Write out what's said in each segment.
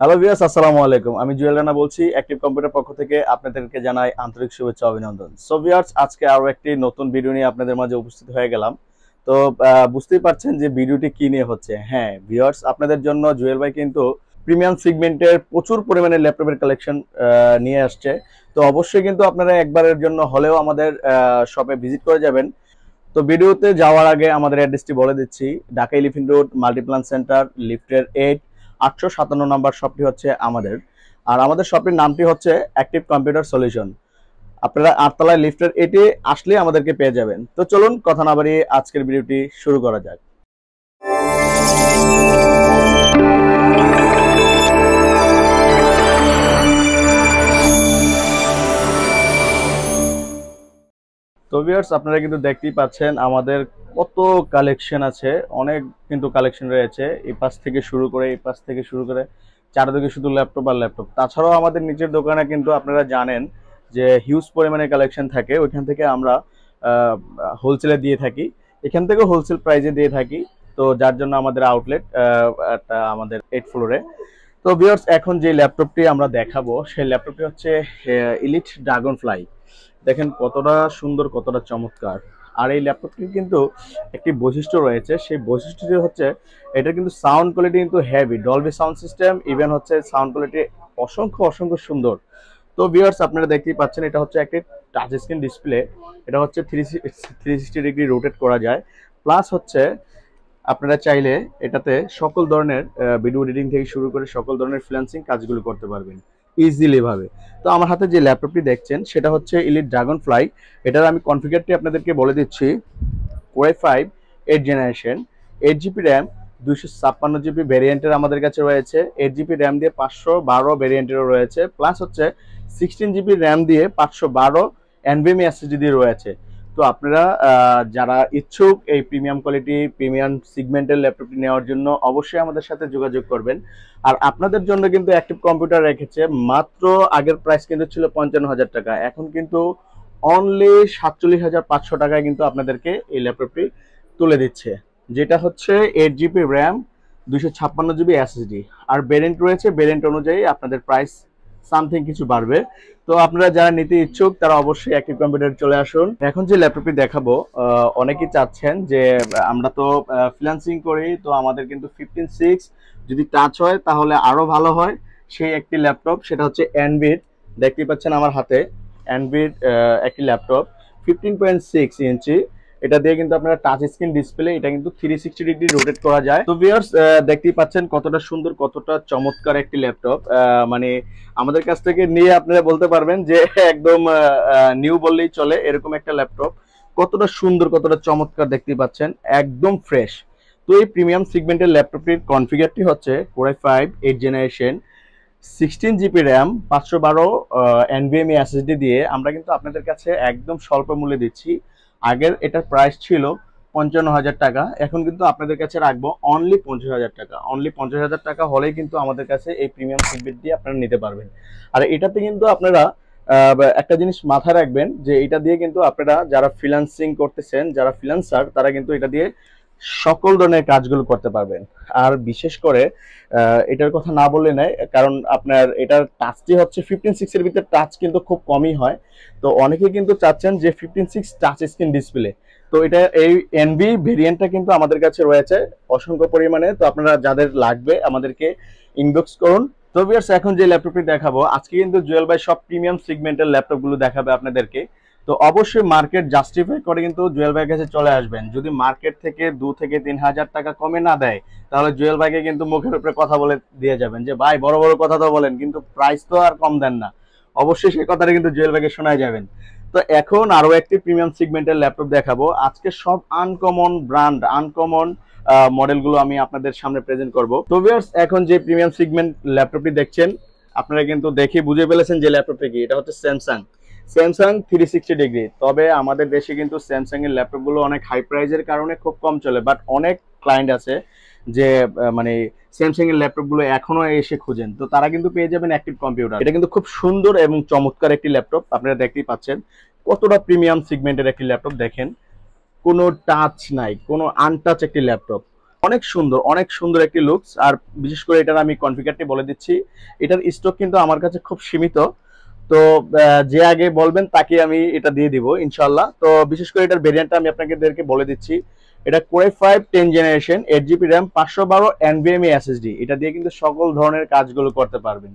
Hello viewers, আসসালামু আলাইকুম। আমি জুয়েল রানা বলছি অ্যাক্টিভ কম্পিউটার পক্ষ থেকে। আপনাদেরকে জানাই আন্তরিক শুভেচ্ছা অভিনন্দন। সো ভিউয়ার্স, আজকে আরো একটি নতুন ভিডিও নিয়ে আপনাদের মাঝে উপস্থিত হয়ে গেলাম। তো বুঝতেই পারছেন যে ভিডিওটি কি নিয়ে হচ্ছে। হ্যাঁ ভিউয়ার্স, আপনাদের জন্য জুয়েল ভাই কিন্তু প্রিমিয়াম সেগমেন্টের প্রচুর পরিমাণে ল্যাপটপের কালেকশন নিয়ে আসছে। তো অবশ্যই কিন্তু আপনারা একবারের জন্য হলেও আমাদের শপে ভিজিট করে যাবেন। তো ভিডিওতে যাওয়ার আগে আমাদের অ্যাড্রেসটি বলে দিচ্ছি। Dhaka elephant road Multiplan centre, লিফটের 8, 857 নাম্বার শপটি হচ্ছে আমাদের। আর আমাদের শপটির নামটি হচ্ছে অ্যাক্টিভ কম্পিউটার সলিউশন। আপনারা 8 তলায় লিফটের 8-এ আসলে আমাদেরকে পেয়ে যাবেন। তো চলুন কথা না বাড়িয়ে আজকের ভিডিওটি শুরু করা যাক। তো ভিউয়ার্স, আপনারা কিন্তু দেখতেই পাচ্ছেন আমাদের কত কালেকশন আছে। অনেক কিন্তু কালেকশন রয়েছে, এই পাশ থেকে শুরু করে এই পাশ থেকে শুরু করে চারিদিকে শুধু ল্যাপটপ আর ল্যাপটপ। তাছাড়াও আমাদের নিচের দোকানে কিন্তু আপনারা জানেন যে হিউজ পরিমাণে কালেকশন থাকে। ওইখান থেকে আমরা হোলসেলে দিয়ে থাকি, এখান থেকেও হোলসেল প্রাইজে দিয়ে থাকি। তো যার জন্য আমাদের আউটলেট আমাদের 8 ফ্লোরে। তো ভিউয়ার্স, এখন যে ল্যাপটপটি আমরা দেখাবো সেই ল্যাপটপটি হচ্ছে ইলিট ড্রাগন ফ্লাই। দেখেন কতটা সুন্দর, কতটা চমৎকার। আর এই ল্যাপটপটির কিন্তু একটি বৈশিষ্ট্য রয়েছে, সেই বৈশিষ্ট্যটি হচ্ছে এটা কিন্তু সাউন্ড কোয়ালিটি কিন্তু heavy, Dolby sound system. Even হচ্ছে সাউন্ড কোয়ালিটি অসংখ্য অসংখ্য সুন্দর। তো ভিউয়ার্স, আপনারা দেখতেই পাচ্ছেন এটা হচ্ছে একটি টাচ স্ক্রিন ডিসপ্লে। এটা হচ্ছে 360 ডিগ্রি রোটেট করা যায়। প্লাস হচ্ছে আপনারা চাইলে এটাতে সকল ধরনের ভিডিও এডিটিং থেকে শুরু করে সকল ধরনের ফ্রিল্যান্সিং কাজগুলো করতে পারবেন ইজিলি ভাবে। তো আমার হাতে যে ল্যাপটপটি দেখছেন সেটা হচ্ছে ইলিট ড্রাগন ফ্লাই। এটার আমি কনফিগারটি আপনাদেরকে বলে দিচ্ছি। Core i 5 8 generation, 8 GB RAM, 256 GB ভ্যারিয়েন্টের আমাদের কাছে রয়েছে। 8 জিবি র্যাম দিয়ে 512 ভ্যারিয়েন্টেরও রয়েছে। প্লাস হচ্ছে 16 জিবি র্যাম দিয়ে 512 এনভিএমই এসএসডি দিয়ে রয়েছে। তো আপনারা যারা ইচ্ছুক এই প্রিমিয়াম কোয়ালিটি প্রিমিয়াম সিগমেন্টের ল্যাপটপটি নেওয়ার জন্য অবশ্যই আমাদের সাথে যোগাযোগ করবেন। আর আপনাদের জন্য কিন্তু অ্যাক্টিভ কম্পিউটার রেখেছে মাত্র, আগের প্রাইস কিন্তু ছিল 55,000 টাকা, এখন কিন্তু অনলি 47,500 টাকায় কিন্তু আপনাদেরকে এই ল্যাপটপটি তুলে দিচ্ছে। যেটা হচ্ছে 8 জিবি র্যাম, 256 জিবি এসএসডি। আর ভেরিয়েন্ট রয়েছে, ভেরিয়েন্ট অনুযায়ী আপনাদের প্রাইস সামথিং কিছু বাড়বে। তো আপনারা যারা নিতে ইচ্ছুক তারা অবশ্যই অ্যাক্টিভ কম্পিউটার চলে আসুন। এখন যে ল্যাপটপটি দেখাবো, অনেকেই চাচ্ছেন যে আমরা তো ফ্রিল্যান্সিং করি, তো আমাদের কিন্তু 15.6 যদি টাচ হয় তাহলে আরো ভালো হয়। সেই একটি ল্যাপটপ, সেটা হচ্ছে এনভির। দেখতেই পাচ্ছেন আমার হাতে এনভির একটি ল্যাপটপ 15.6 ইঞ্চি। এটা দিয়ে কিন্তু আপনারা টাচ স্ক্রিন ডিসপ্লে, এটা কিন্তু 360 ডিগ্রি রোটেট করা যায়। তো ভিউয়ার্স, দেখতেই পাচ্ছেন কতটা সুন্দর, কতটা চমৎকার একটি ল্যাপটপ। মানে আমাদের কাছ থেকে নিয়ে আপনারা বলতে পারবেন যে একদম নিউ বললেই চলে, এরকম একটা ল্যাপটপ। কতটা সুন্দর, কতটা চমৎকার দেখতেই পাচ্ছেন, একদম ফ্রেশ। তো এই প্রিমিয়াম সেগমেন্টের ল্যাপটপটির কনফিগারটি হচ্ছে core i 5 8 generation, 16 GB RAM, 512 NVMe SSD দিয়ে আমরা কিন্তু আপনাদের কাছে একদম স্বল্প মূল্যে দিচ্ছি। আগের এটার প্রাইস ছিল 55,000 টাকা, এখন কিন্তু আপনাদের কাছে রাখবো অনলি 50,000 টাকা। অনলি 50,000 টাকা হলেই কিন্তু আমাদের কাছে এই প্রিমিয়াম সেগমেন্ট দিয়ে আপনারা নিতে পারবেন। আর এটাতে কিন্তু আপনারা একটা জিনিস মাথায় রাখবেন যে এটা দিয়ে কিন্তু আপনারা যারা ফ্রিল্যান্সিং করতেছেন, যারা ফ্রিল্যান্সার, তারা কিন্তু এটা দিয়ে সকল ধরনের কাজগুলো করতে পারবেন। আর বিশেষ করে এটার কথা না বললে নাই, কারণ আপনার এটার টাচটি হচ্ছে 15.6 এর ভিতরে টাচ কিন্তু খুব কমই হয়। তো অনেকে কিন্তু চাচ্ছেন যে 15.6 টাচ স্ক্রিন ডিসপ্লে। তো এটা এই এনভি ভেরিয়েন্টটা কিন্তু আমাদের কাছে রয়েছে অসংখ্য পরিমাণে। তো আপনারা যাদের লাগবে আমাদেরকে ইনবক্স করুন। তো ভিউয়ার্স, এখন যে ল্যাপটপটি দেখাবো আজকে কিন্তু জুয়েল ভাই সব প্রিমিয়াম সেগমেন্টের ল্যাপটপগুলো দেখাবে আপনাদেরকে। তো অবশ্যই মার্কেট জাস্টিফাই করে কিন্তু জুয়েল ভাইয়ের কাছে চলে আসবেন। যদি মার্কেট থেকে 2 থেকে 3,000 টাকা কমে না দেয় তাহলে জুয়েল ভাইকে কিন্তু মুখের উপরে কথা বলে দিয়ে যাবেন যে ভাই বড় বড় কথা তো বলেন কিন্তু প্রাইস তো আর কম দেন না। অবশ্যই সেই কথাটা কিন্তু জুয়েল ভাইকে শোনায় যাবেন। তো এখন আরো একটি প্রিমিয়াম সেগমেন্টের ল্যাপটপ দেখাবো। আজকে সব আনকমন ব্র্যান্ড, আনকমন মডেলগুলো আমি আপনাদের সামনে প্রেজেন্ট করব। তো ভিউয়ার্স, এখন যে প্রিমিয়াম সেগমেন্ট ল্যাপটপটি দেখছেন আপনারা কিন্তু দেখে বুঝে ফেলেছেন যে ল্যাপটপটা কি। এটা হচ্ছে স্যামসাং, স্যামসাং 360 ডিগ্রি। তবে আমাদের দেশে কিন্তু স্যামসাং এর ল্যাপটপ গুলো অনেক হাই প্রাইজের কারণে খুব কম চলে, বাট অনেক ক্লায়েন্ট আছে যে মানে স্যামসাং এর ল্যাপটপ গুলো এখনো এসে খুঁজেন। তো তারা কিন্তু পেয়ে যাবেন অ্যাক্টিভ কম্পিউটার। এটা কিন্তু খুব সুন্দর এবং চমৎকার একটি ল্যাপটপ, আপনারা দেখতেই পাচ্ছেন কতটা প্রিমিয়াম সেগমেন্টের একটি ল্যাপটপ। দেখেন কোনো টাচ নাই, কোনো আনটাচ একটি ল্যাপটপ। অনেক সুন্দর একটি লুকস। আর বিশেষ করে এটার আমি কনফিগারটি বলে দিচ্ছি, এটার স্টক কিন্তু আমার কাছে খুব সীমিত। তো যে আগে বলবেন তাকে আমি এটা দিয়ে দিব ইনশাল্লাহ। তো বিশেষ করে এটার ভেরিয়েন্টটা আমি আপনাদেরকে বলে দিচ্ছি। এটা core five 10 generation, 8 GB RAM, 512 NVMe SSD. এটা দিয়ে কিন্তু সকল ধরনের কাজগুলো করতে পারবেন।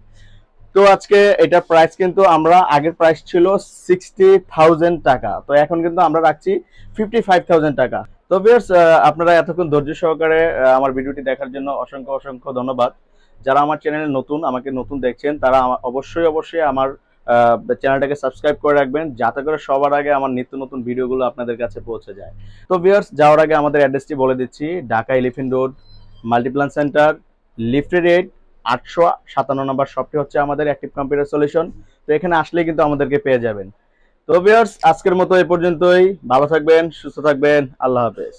তো আজকে এটা প্রাইস কিন্তু আমরা, আগের প্রাইস ছিল 60,000 টাকা, তো এখন কিন্তু আমরা রাখছি 55,000 টাকা। তো ভিউয়ার্স, আপনারা এতক্ষণ ধৈর্য সহকারে আমার ভিডিওটি দেখার জন্য অসংখ্য অসংখ্য ধন্যবাদ। যারা আমার চ্যানেলে নতুন, আমাকে নতুন দেখছেন, তারা অবশ্যই আমার চ্যানেলটাকে সাবস্ক্রাইব করে রাখবেন, যাতে করে সবার আগে আমার নিত্য নতুন ভিডিওগুলো আপনাদের কাছে পৌঁছে যায়। তো ভিউয়ার্স, যাওয়ার আগে আমাদের অ্যাড্রেসটি বলে দিচ্ছি। Dhaka elephant road, Multiplan centre, lifted 857 নম্বর শপটি হচ্ছে আমাদের অ্যাক্টিভ কম্পিউটার সলিউশন। তো এখানে আসলে কিন্তু আমাদেরকে পেয়ে যাবেন। তো ভিউয়ার্স, আজকের মতো এই পর্যন্তই। ভালো থাকবেন, সুস্থ থাকবেন, আল্লাহ হাফেজ।